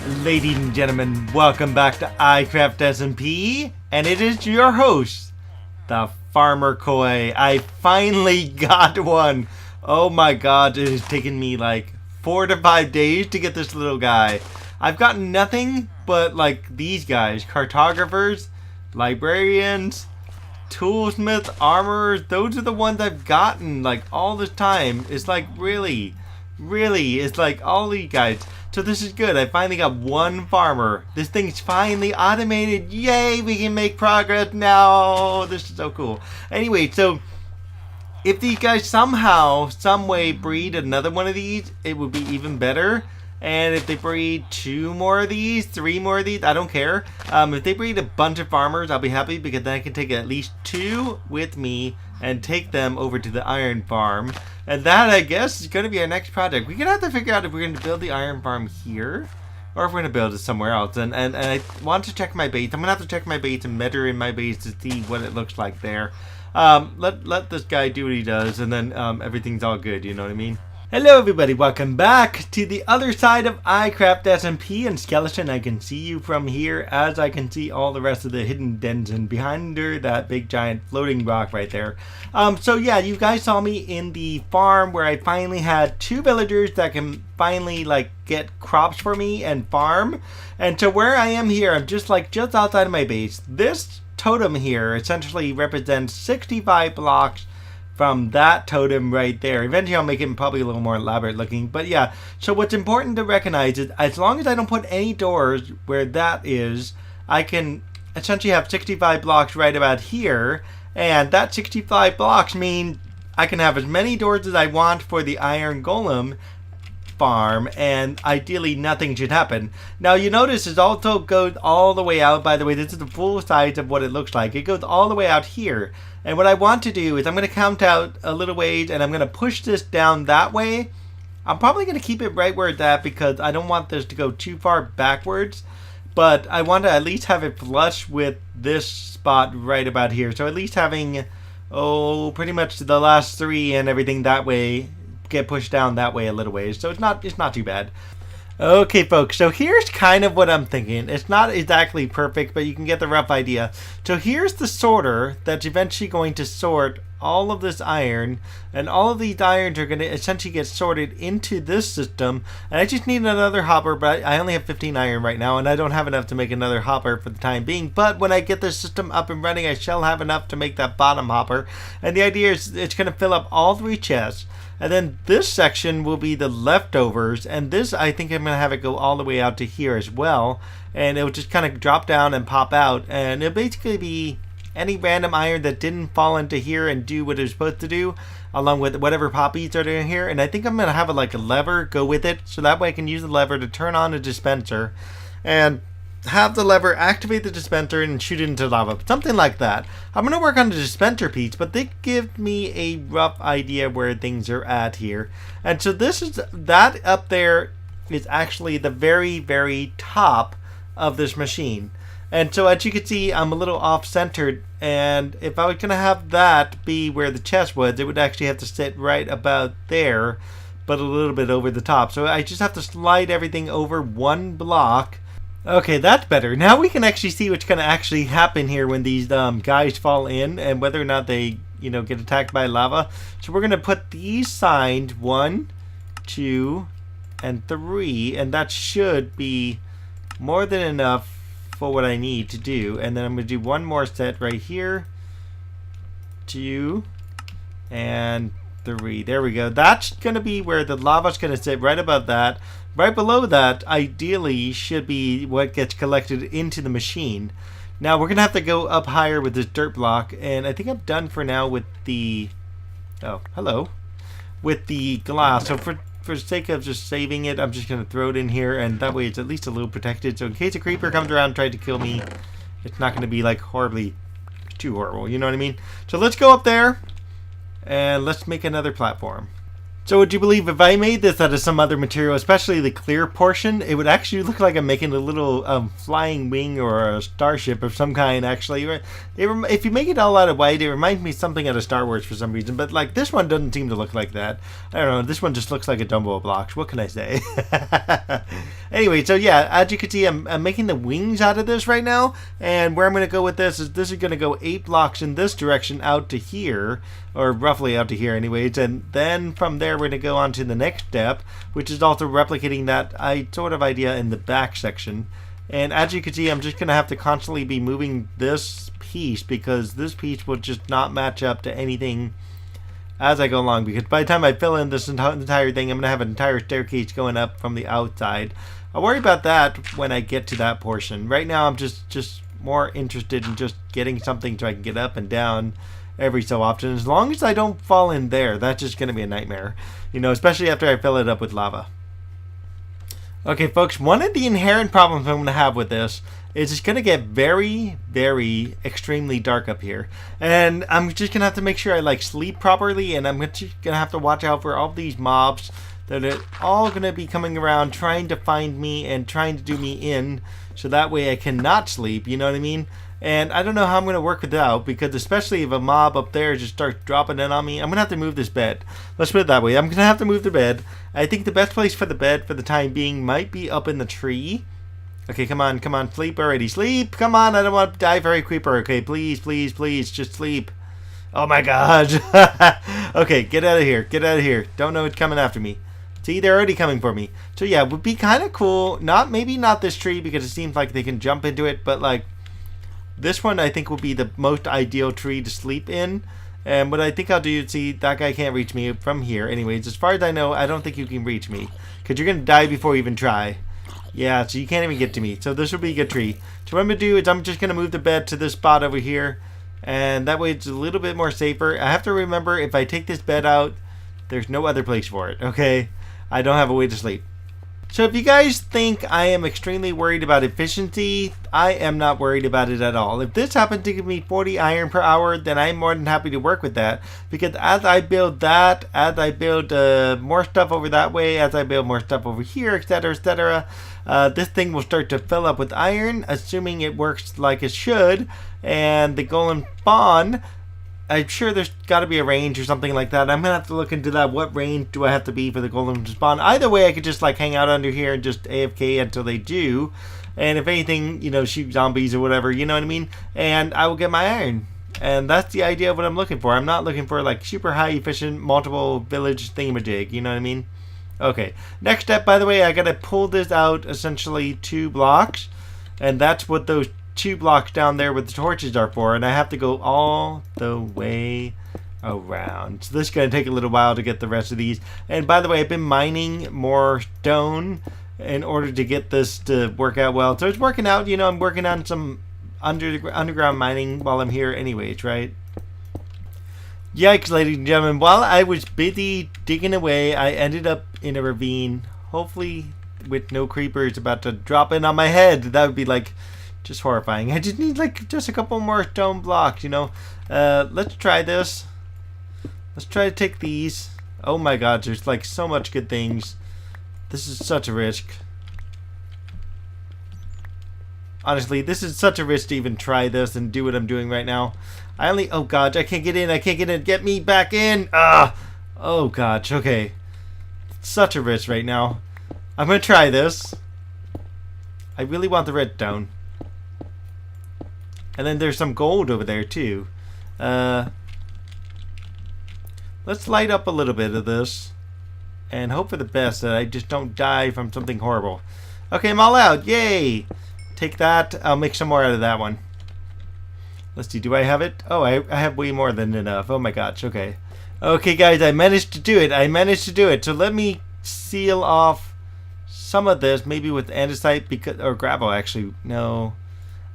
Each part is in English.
Ladies and gentlemen, welcome back to iCraft SMP, and it is your host, the Farmer Koi. I finally got one. Oh my god, it has taken me like 4 to 5 days to get this little guy. I've gotten nothing but like these guys, cartographers, librarians, toolsmiths, armorers. Those are the ones I've gotten like all this time. It's like really, it's like all these guys. So this is good. I finally got one farmer. This thing's finally automated. Yay, we can make progress now. This is so cool. Anyway, so if these guys somehow, some way breed another one of these, it would be even better. And if they breed 2 more of these, 3 more of these, I don't care. If they breed a bunch of farmers, I'll be happy because then I can take at least 2 with me and take them over to the iron farm. And that, I guess, is going to be our next project. We're going to have to figure out if we're going to build the iron farm here or if we're going to build it somewhere else. And I want to check my base. I'm going to have to check my base and measure in my base to see what it looks like there. Let this guy do what he does, and then everything's all good, you know what I mean? Hello everybody, welcome back to the other side of iCraft SMP. And Skeleton, I can see you from here as I can see all the rest of the hidden dens and behind her, that big giant floating rock right there. So yeah, you guys saw me in the farm where I finally had 2 villagers that can finally like get crops for me and farm. And so where I am here, I'm just outside of my base. This totem here essentially represents 65 blocks from that totem right there. Eventually I'll make it probably a little more elaborate looking, but yeah. So what's important to recognize is as long as I don't put any doors where that is, I can essentially have 65 blocks right about here, and that 65 blocks mean I can have as many doors as I want for the iron golem farm, and ideally nothing should happen. Now you notice it also goes all the way out. By the way, this is the full size of what it looks like. It goes all the way out here, and what I want to do is I'm going to count out a little ways and I'm going to push this down that way. I'm probably going to keep it right where it's at because I don't want this to go too far backwards, but I want to at least have it flush with this spot right about here. So at least having pretty much the last 3 and everything that way get pushed down that way a little ways, so it's not too bad. Okay folks, so here's kind of what I'm thinking. It's not exactly perfect, but you can get the rough idea. So here's the sorter that's eventually going to sort all of this iron, and all of these irons are going to essentially get sorted into this system. And I just need another hopper, but I only have 15 iron right now, and I don't have enough to make another hopper for the time being. But when I get this system up and running, I shall have enough to make that bottom hopper. And the idea is it's going to fill up all 3 chests. And then this section will be the leftovers, and this I think I'm going to have it go all the way out to here as well, and it will just kind of drop down and pop out, and it'll basically be any random iron that didn't fall into here and do what it was supposed to do, along with whatever poppies are in here. And I think I'm going to have a lever go with it, so that way I can use the lever to turn on a dispenser and have the lever activate the dispenser and shoot it into lava, something like that. I'm going to work on the dispenser piece, but they give me a rough idea where things are at here. And so this is, that up there is actually the very, very top of this machine. And so as you can see, I'm a little off-centered, and if I was going to have that be where the chest was, it would actually have to sit right about there, but a little bit over the top. So I just have to slide everything over 1 block. Okay, that's better. Now we can actually see what's going to actually happen here when these guys fall in, and whether or not they, get attacked by lava. So we're going to put these signs 1, 2, and 3, and that should be more than enough for what I need to do. And then I'm going to do 1 more set right here, 2, and 3. There we go. That's going to be where the lava's going to sit, right above that. Right below that, ideally, should be what gets collected into the machine. Now, we're going to have to go up higher with this dirt block, and I think I'm done for now with the... Oh, hello. With the glass. So for the sake of just saving it, I'm just going to throw it in here, and that way it's at least a little protected. So in case a creeper comes around and tries to kill me, it's not going to be, horribly too horrible. You know what I mean? So let's go up there, and let's make another platform. So would you believe if I made this out of some other material, especially the clear portion, it would actually look like I'm making a little flying wing or a starship of some kind, actually. If you make it all out of white, it reminds me of something out of Star Wars for some reason. But this one doesn't seem to look like that. I don't know, this one just looks like a Dumbo blocks. What can I say? Anyway, so yeah, as you can see, I'm making the wings out of this right now. And where I'm going to go with this is going to go 8 blocks in this direction out to here, or roughly out to here anyways. And then from there, we're going to go on to the next step, which is also replicating that sort of idea in the back section. And as you can see, I'm just going to have to constantly be moving this piece because this piece will just not match up to anything as I go along. Because by the time I fill in this entire thing, I'm going to have an entire staircase going up from the outside. I'll worry about that when I get to that portion. Right now, I'm just more interested in just getting something so I can get up and down every so often. As long as I don't fall in there, that's just going to be a nightmare. You know, especially after I fill it up with lava. Okay, folks, one of the inherent problems I'm going to have with this is it's going to get very, very extremely dark up here. And I'm just going to have to make sure I, like, sleep properly, and I'm just going to have to watch out for all these mobs that are all going to be coming around trying to find me and trying to do me in, so that way I cannot sleep, you know what I mean? And I don't know how I'm going to work with that out, because especially if a mob up there just starts dropping in on me, I'm going to have to move this bed. Let's put it that way. I'm going to have to move the bed. I think the best place for the bed for the time being might be up in the tree. Okay, come on, sleep already. Sleep! Come on, I don't want to die for a creeper. Okay, please, please, please, just sleep. Oh my god. Okay, get out of here. Don't know what's coming after me. See, they're already coming for me. So yeah, it would be kind of cool. Maybe not this tree, because it seems like they can jump into it, but like, this one I think will be the most ideal tree to sleep in. And what I think I'll do, see, that guy can't reach me from here. Anyways, as far as I know, I don't think you can reach me, because you're going to die before you even try. Yeah, so you can't even get to me. So this will be a good tree. So what I'm going to do is I'm just going to move the bed to this spot over here. And that way it's a little bit more safer. I have to remember, if I take this bed out, there's no other place for it, okay? I don't have a way to sleep. So if you guys think I am extremely worried about efficiency, I am not worried about it at all. If this happens to give me 40 iron per hour, then I'm more than happy to work with that. Because as I build that, as I build more stuff over that way, as I build more stuff over here, etc., this thing will start to fill up with iron, assuming it works like it should. And the golem spawn, I'm sure there's got to be a range or something like that. I'm going to have to look into that. What range do I have to be for the golem to spawn? Either way, I could just like hang out under here and just AFK until they do. And if anything, you know, shoot zombies or whatever, you know what I mean? And I will get my iron. And that's the idea of what I'm looking for. I'm not looking for like super high efficient multiple village thingamajig, you know what I mean? Okay, next step, by the way, I got to pull this out essentially 2 blocks. And that's what those 2 blocks down there with the torches are for, and I have to go all the way around. So this is going to take a little while to get the rest of these. And by the way, I've been mining more stone in order to get this to work out well. So it's working out, you know, I'm working on some underground mining while I'm here anyways, right? Yikes, ladies and gentlemen, while I was busy digging away, I ended up in a ravine, hopefully with no creepers about to drop in on my head. That would be like just horrifying. I just need like just a couple more stone blocks, you know. Let's try this. Let's try to take these. Oh my god, there's like so much good things. This is such a risk. Honestly, this is such a risk to even try this and do what I'm doing right now. Oh god, I can't get in. Get me back in. Oh gosh, okay. Such a risk right now. I'm gonna try this. I really want the redstone. And then there's some gold over there too. Let's light up a little bit of this and hope for the best that I just don't die from something horrible. Okay, I'm all out. Yay! Take that. I'll make some more out of that one. Let's see. Do I have it? Oh, I have way more than enough. Oh my gosh. Okay. Okay, guys. I managed to do it. So let me seal off some of this, maybe with andesite, or gravel actually. No.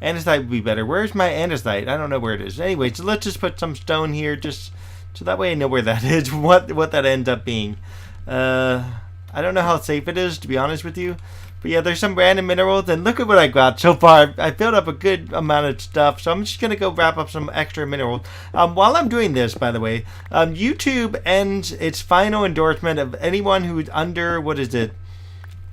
Andesite would be better. Where's my andesite? I don't know where it is. Anyway, so let's just put some stone here, just so that way I know where that is, what that ends up being. I don't know how safe it is, to be honest with you. But yeah, there's some random minerals, and look at what I got so far. I filled up a good amount of stuff, so I'm just going to go wrap up some extra minerals. While I'm doing this, by the way, YouTube ends its final endorsement of anyone who's under,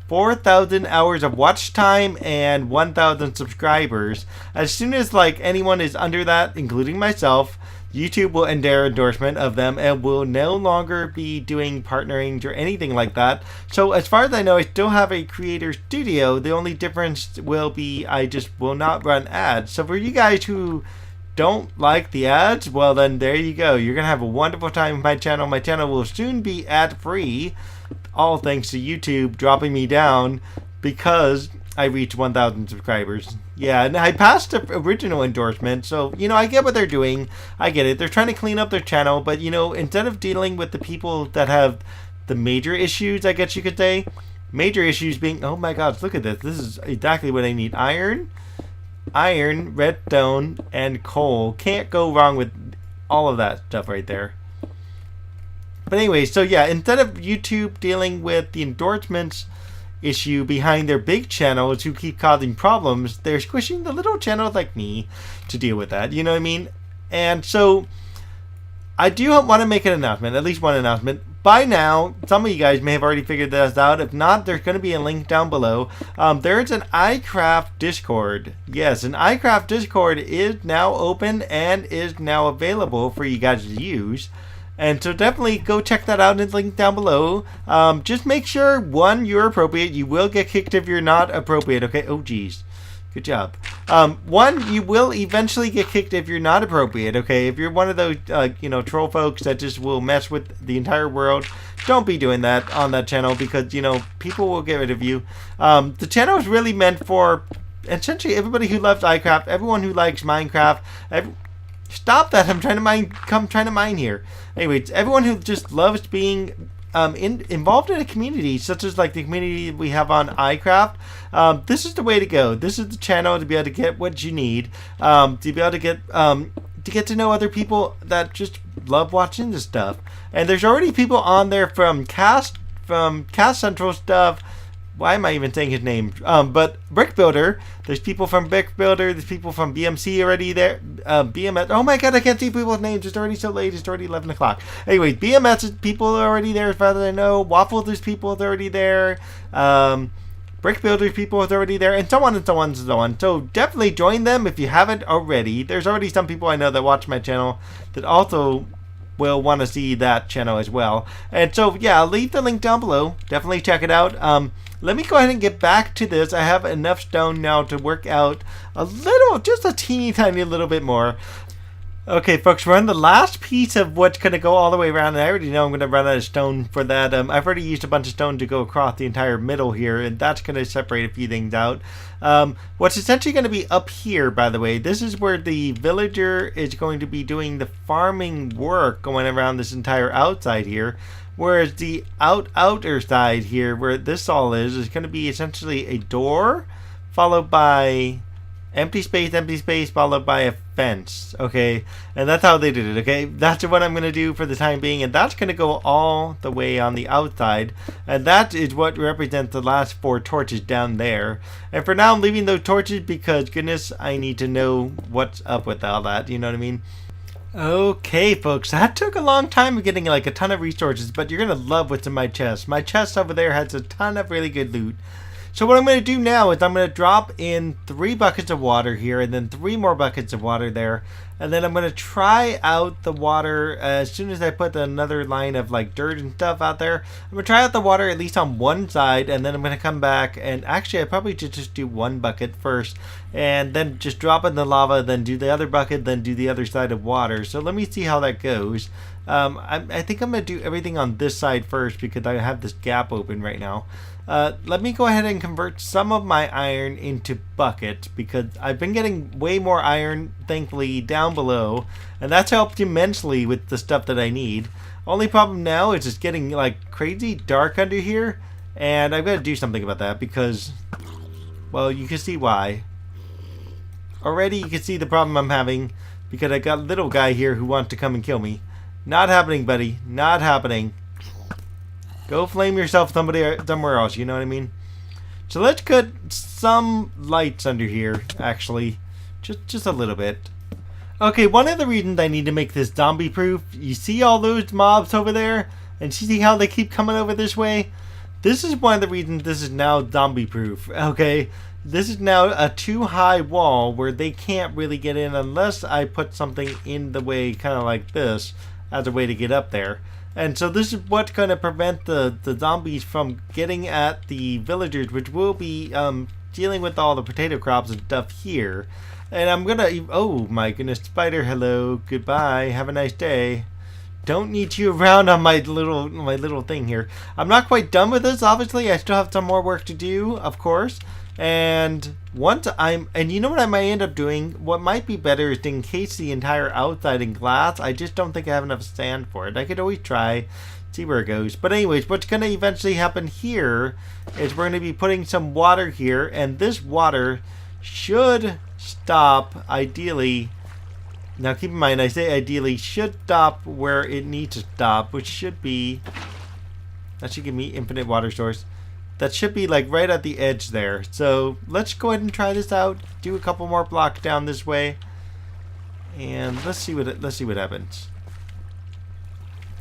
4,000 hours of watch time and 1,000 subscribers. As soon as like anyone is under that, including myself, YouTube will end their endorsement of them and will no longer be doing partnerings or anything like that. So as far as I know, I still have a creator studio. The only difference will be I just will not run ads. So for you guys who don't like the ads, well then there you go. You're gonna have a wonderful time with my channel. My channel will soon be ad free, all thanks to YouTube dropping me down because I reached 1,000 subscribers. Yeah, and I passed the original endorsement, so, you know, I get what they're doing. I get it. They're trying to clean up their channel, but, you know, instead of dealing with the people that have the major issues, I guess you could say, major issues being, oh my gosh, look at this. This is exactly what I need. Iron, redstone, and coal. Can't go wrong with all of that stuff right there. But anyway, so yeah, instead of YouTube dealing with the endorsements issue behind their big channels who keep causing problems, they're squishing the little channels like me to deal with that. You know what I mean? And so I do want to make an announcement, at least one announcement. By now, some of you guys may have already figured this out. If not, there's going to be a link down below. There's an iCraft Discord. Yes, an iCraft Discord is now open and is now available for you guys to use. And so definitely go check that out in the link down below. Just make sure, one, you're appropriate. You will get kicked if you're not appropriate, okay? Oh, geez. Good job. One, you will eventually get kicked if you're not appropriate, okay? If you're one of those, you know, troll folks that just will mess with the entire world, don't be doing that on that channel because, you know, people will get rid of you. The channel is really meant for essentially everybody who loves iCraft, everyone who likes Minecraft, stop that! I'm trying to mine here. Anyways, everyone who just loves being involved in a community, such as like the community we have on iCraft, this is the way to go. This is the channel to be able to get what you need, to be able to get to know other people that just love watching this stuff. And there's already people on there from Cast Central stuff. Why am I even saying his name? But Brick Builder. There's people from Brick Builder. There's people from BMC already there. BMS. Oh my god, I can't see people's names. It's already so late. It's already 11 o'clock. Anyway, BMS people are already there as far as I know. Waffle, there's people that are already there. Brick Builder people is already there. And so on and so on and so on. So definitely join them if you haven't already. There's already some people I know that watch my channel that also will want to see that channel as well. And so yeah, I'll leave the link down below. Definitely check it out. Let me go ahead and get back to this. I have enough stone now to work out a little, just a teeny tiny little bit more. Okay, folks, we're on the last piece of what's going to go all the way around, and I already know I'm going to run out of stone for that. I've already used a bunch of stone to go across the entire middle here, and that's going to separate a few things out. What's essentially going to be up here, by the way, this is where the villager is going to be doing the farming work going around this entire outside here. Whereas the outer side here, where this all is going to be essentially a door, followed by empty space, followed by a fence. Okay, and that's how they did it. Okay, that's what I'm going to do for the time being, and that's going to go all the way on the outside, and that is what represents the last 4 torches down there. And for now, I'm leaving those torches because, goodness, I need to know what's up with all that. You know what I mean? Okay, folks, that took a long time of getting like a ton of resources, but you're going to love what's in my chest. My chest over there has a ton of really good loot. So what I'm going to do now is I'm going to drop in 3 buckets of water here and then 3 more buckets of water there. And then I'm going to try out the water as soon as I put another line of like dirt and stuff out there. I'm going to try out the water at least on one side, and then I'm going to come back and actually I probably should just do 1 bucket first and then just drop in the lava, then do the other bucket, then do the other side of water. So let me see how that goes. I think I'm going to do everything on this side first because I have this gap open right now. Let me go ahead and convert some of my iron into buckets because I've been getting way more iron, thankfully, down below, and that's helped immensely with the stuff that I need. Only problem now is it's getting like crazy dark under here, and I've got to do something about that because, well, you can see why. Already you can see the problem I'm having because I got a little guy here who wants to come and kill me. Not happening, buddy. Not happening. Go flame yourself somewhere else, you know what I mean? So let's cut some lights under here, actually. Just a little bit. Okay, one of the reasons I need to make this zombie proof, you see all those mobs over there? And see how they keep coming over this way? This is one of the reasons this is now zombie proof, okay? this is now a too high wall where they can't really get in unless I put something in the way, kind of like this, as a way to get up there. And so this is what's going to prevent the zombies from getting at the villagers, which will be dealing with all the potato crops and stuff here. And I'm going to... Oh my goodness, spider, hello, goodbye, have a nice day. Don't need you around on my little thing here. I'm not quite done with this, obviously. I still have some more work to do, of course. And once and you know what I might end up doing? What might be better is to encase the entire outside in glass. I just don't think I have enough sand for it. I could always try, see where it goes. But anyways, what's going to eventually happen here is we're going to be putting some water here, and this water should stop, ideally. Now keep in mind, I say ideally, should stop where it needs to stop, which should be, that should give me infinite water source. That should be like right at the edge there. So let's go ahead and try this out. Do a couple more blocks down this way, and let's see what happens.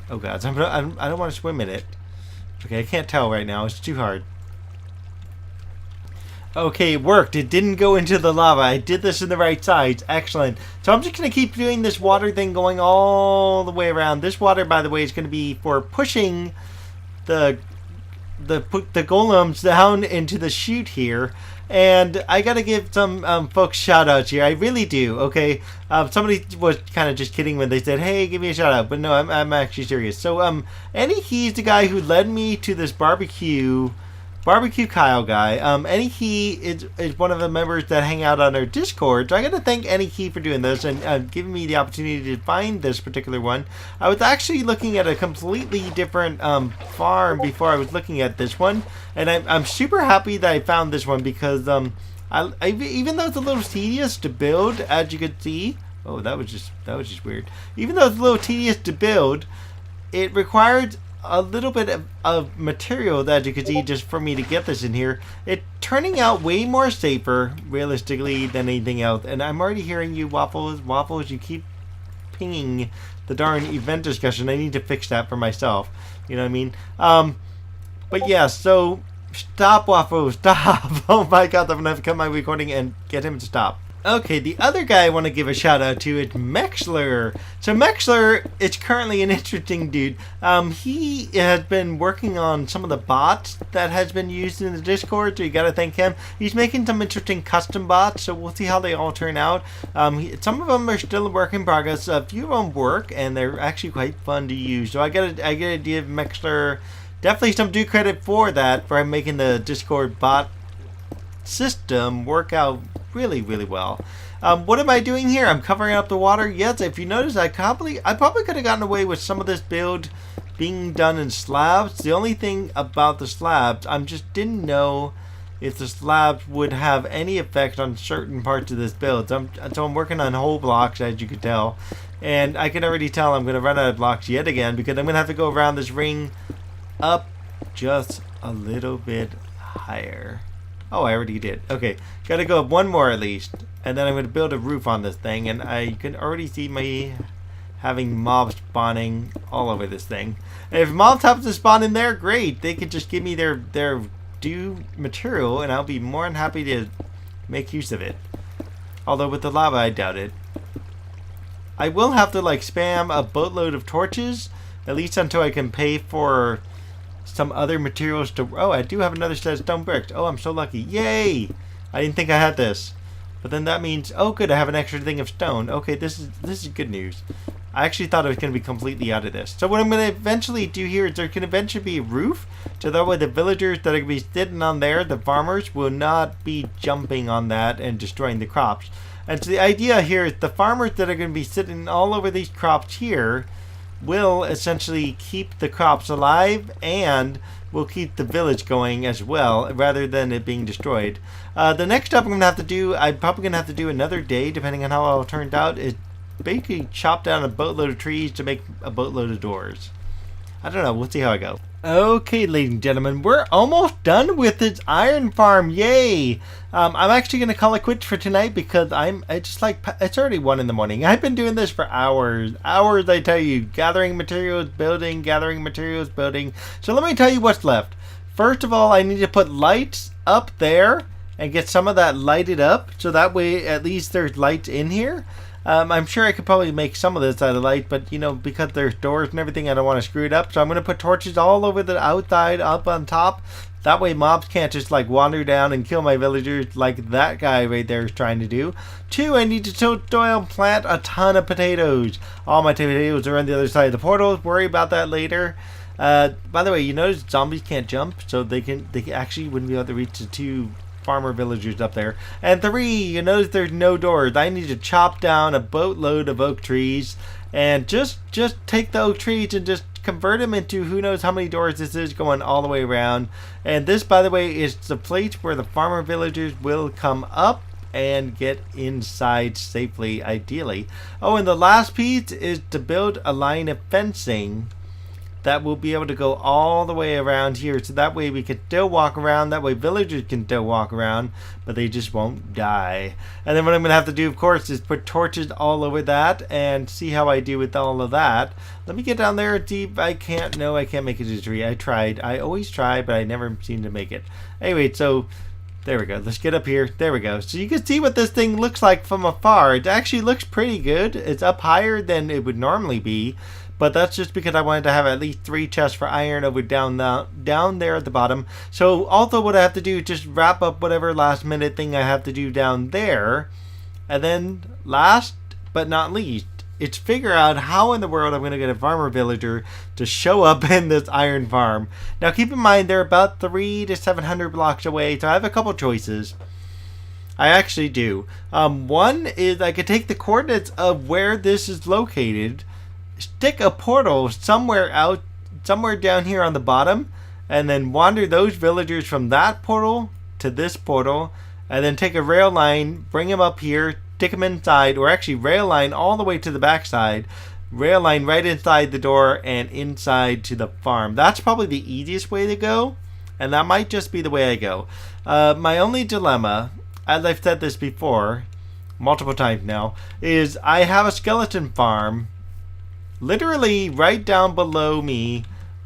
Oh god, I don't want to swim in it. Okay, I can't tell right now. It's too hard. Okay, it worked. It didn't go into the lava. I did this in the right sides. Excellent. So I'm just going to keep doing this water thing going all the way around. This water, by the way, is going to be for pushing the golems down into the chute here. And I got to give some folks shout outs here. I really do. Okay. Somebody was kind of just kidding when they said, hey, give me a shout out. But no, I'm actually serious. So Eddie, he's the guy who led me to this barbecue Kyle guy. Eddie Key is one of the members that hang out on our Discord. So I got to thank Eddie Key for doing this and giving me the opportunity to find this particular one. I was actually looking at a completely different farm before I was looking at this one, and I'm super happy that I found this one because even though it's a little tedious to build, as you can see. Oh, that was just weird. Even though it's a little tedious to build, it required a little bit of material that you could see just for me to get this in here. It turning out way more safer realistically than anything else. And I'm already hearing you, Waffles, you keep pinging the darn event discussion. I need to fix that for myself, you know what I mean? But yeah, so stop, Waffles, stop. Oh my god, I'm gonna have to cut my recording and get him to stop. Okay, the other guy I want to give a shout out to is Mexler. So Mexler is currently an interesting dude. He has been working on some of the bots that has been used in the Discord, so you gotta thank him. He's making some interesting custom bots, so we'll see how they all turn out. Some of them are still a work in progress. A few of them work, and they're actually quite fun to use. So I gotta give Mexler definitely some due credit for that, for making the Discord bot system work out really well. What am I doing here? I'm covering up the water. Yes, if you notice, I probably could have gotten away with some of this build being done in slabs. The only thing about the slabs, I just didn't know if the slabs would have any effect on certain parts of this build. So I'm working on whole blocks, as you could tell, and I can already tell I'm going to run out of blocks yet again because I'm going to have to go around this ring up just a little bit higher. Oh, I already did. Okay, gotta go up one more at least, and then I'm gonna build a roof on this thing, and I can already see me having mobs spawning all over this thing. And if mobs happen to spawn in there, great. They could just give me their due material, and I'll be more than happy to make use of it. Although with the lava, I doubt it. I will have to like spam a boatload of torches, at least until I can pay for some other materials to... Oh, I do have another set of stone bricks. Oh, I'm so lucky. Yay! I didn't think I had this. But then that means... Oh, good, I have an extra thing of stone. Okay, this is good news. I actually thought I was going to be completely out of this. So what I'm going to eventually do here is there can eventually be a roof. So that way the villagers that are going to be sitting on there, the farmers, will not be jumping on that and destroying the crops. And so the idea here is the farmers that are going to be sitting all over these crops here will essentially keep the crops alive and will keep the village going as well, rather than it being destroyed. The next step I'm going to have to do, I'm probably going to have to do another day, depending on how it all turned out, is basically chop down a boatload of trees to make a boatload of doors. I don't know, we'll see how I go. Okay, ladies and gentlemen, we're almost done with this iron farm. Yay! I'm actually going to call it quits for tonight because it's already 1 in the morning. I've been doing this for hours. Hours, I tell you. Gathering materials, building, gathering materials, building. So let me tell you what's left. First of all, I need to put lights up there and get some of that lighted up, so that way at least there's light in here. I'm sure I could probably make some of this out of light, but you know, because there's doors and everything, I don't want to screw it up. So I'm going to put torches all over the outside, up on top. That way mobs can't just like wander down and kill my villagers like that guy right there is trying to do. 2, I need to soil and plant a ton of potatoes. All my potatoes are on the other side of the portal. Worry about that later. By the way, you notice zombies can't jump, so they actually wouldn't be able to reach the 2 farmer villagers up there. And 3, you notice there's no doors. I need to chop down a boatload of oak trees and just take the oak trees and just convert them into who knows how many doors this is, going all the way around. And this, by the way, is the place where the farmer villagers will come up and get inside safely, ideally. Oh, and the last piece is to build a line of fencing that will be able to go all the way around here, so that way we can still walk around. That way villagers can still walk around, but they just won't die. And then what I'm going to have to do, of course, is put torches all over that and see how I do with all of that. Let me get down there and see if I can't. No, I can't make it to the tree. I tried. I always try, but I never seem to make it. Anyway, so there we go. Let's get up here. There we go. So you can see what this thing looks like from afar. It actually looks pretty good. It's up higher than it would normally be. But that's just because I wanted to have at least 3 chests for iron over down there at the bottom. So also what I have to do is just wrap up whatever last minute thing I have to do down there. And then last but not least, it's figure out how in the world I'm going to get a farmer villager to show up in this iron farm. Now keep in mind they're about 300 to 700 blocks away, so I have a couple choices. I actually do. One is I could take the coordinates of where this is located, stick a portal somewhere down here on the bottom, and then wander those villagers from that portal to this portal, and then take a rail line, bring them up here, stick them inside, or actually rail line all the way to the backside, rail line right inside the door and inside to the farm. That's probably the easiest way to go, and that might just be the way I go. My only dilemma, as I've said this before multiple times now, is I have a skeleton farm literally right down below me,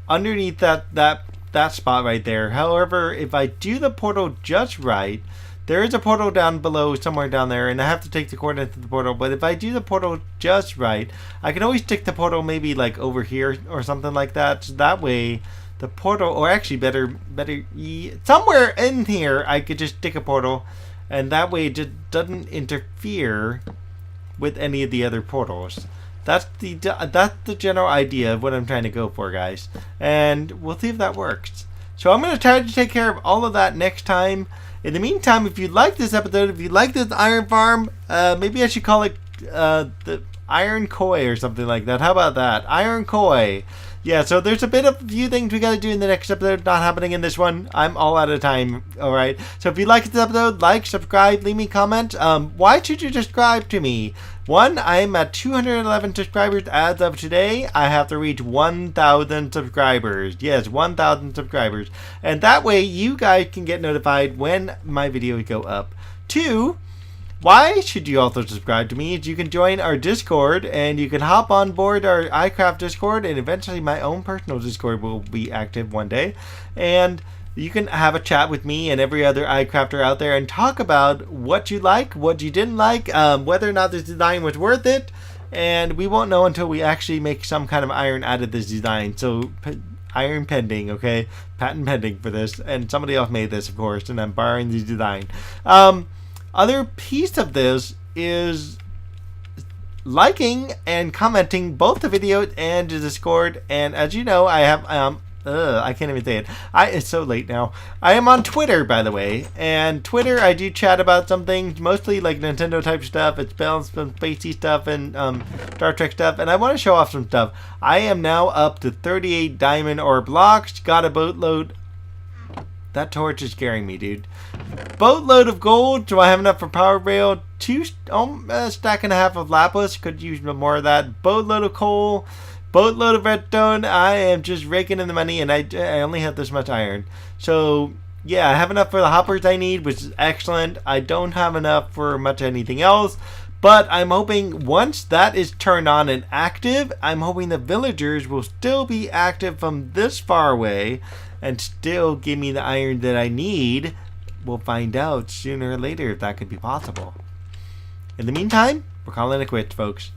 underneath that spot right there. However, if I do the portal just right, there is a portal down below somewhere down there, and I have to take the coordinates of the portal. But if I do the portal just right, I can always stick the portal maybe like over here or something like that. So that way the portal, or actually better somewhere in here, I could just stick a portal, and that way it just doesn't interfere with any of the other portals. That's the general idea of what I'm trying to go for, guys. And we'll see if that works. So I'm going to try to take care of all of that next time. In the meantime, if you like this episode, if you like this iron farm, maybe I should call it the Iron Koi or something like that. How about that? Iron Koi. Yeah, so there's a few things we got to do in the next episode, not happening in this one. I'm all out of time, alright? So if you like this episode, like, subscribe, leave me a comment. Why should you subscribe to me? 1, I'm at 211 subscribers as of today. I have to reach 1,000 subscribers. Yes, 1,000 subscribers. And that way, you guys can get notified when my videos go up. 2, why should you also subscribe to me? Is you can join our Discord, and you can hop on board our iCraft Discord, and eventually my own personal Discord will be active one day. And you can have a chat with me and every other iCrafter out there and talk about what you like, what you didn't like, whether or not this design was worth it. And we won't know until we actually make some kind of iron out of this design. So iron pending, okay? Patent pending for this. And somebody else made this, of course, and I'm borrowing the design. Other piece of this is liking and commenting both the video and the Discord. And as you know, I have I can't even say it. It's so late now. I am on Twitter, by the way, and Twitter I do chat about some things, mostly like Nintendo type stuff. It's some spacey stuff and Star Trek stuff, and I want to show off some stuff. I am now up to 38 diamond ore blocks. Got a boatload. That torch is scaring me, dude. Boatload of gold. Do I have enough for power rail? 2 stack and a half of lapis. Could use more of that. Boatload of coal. Boatload of redstone. I am just raking in the money, and I only have this much iron. So yeah, I have enough for the hoppers I need, which is excellent. I don't have enough for much anything else. But I'm hoping once that is turned on and active, I'm hoping the villagers will still be active from this far away and still give me the iron that I need we'll find out sooner or later if that could be possible. In the meantime, we're calling it quits, folks.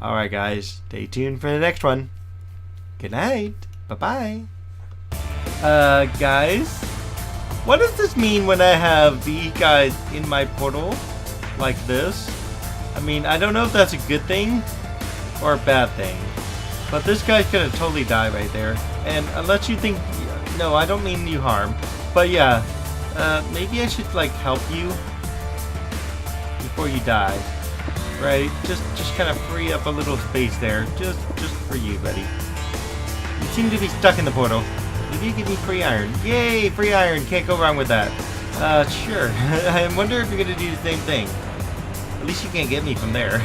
Alright guys, stay tuned for the next one. Good night. Bye-bye. Guys, what does this mean when I have these guys in my portal like this? I mean, I don't know if that's a good thing or a bad thing, but this guy's gonna totally die right there. And unless you think, no, I don't mean you harm, but yeah, maybe I should like help you before you die, right? Just kind of free up a little space there, just for you, buddy. You seem to be stuck in the portal. Maybe you give me free iron. Yay, free iron! Can't go wrong with that. Sure. I wonder if you're gonna do the same thing. At least you can't get me from there.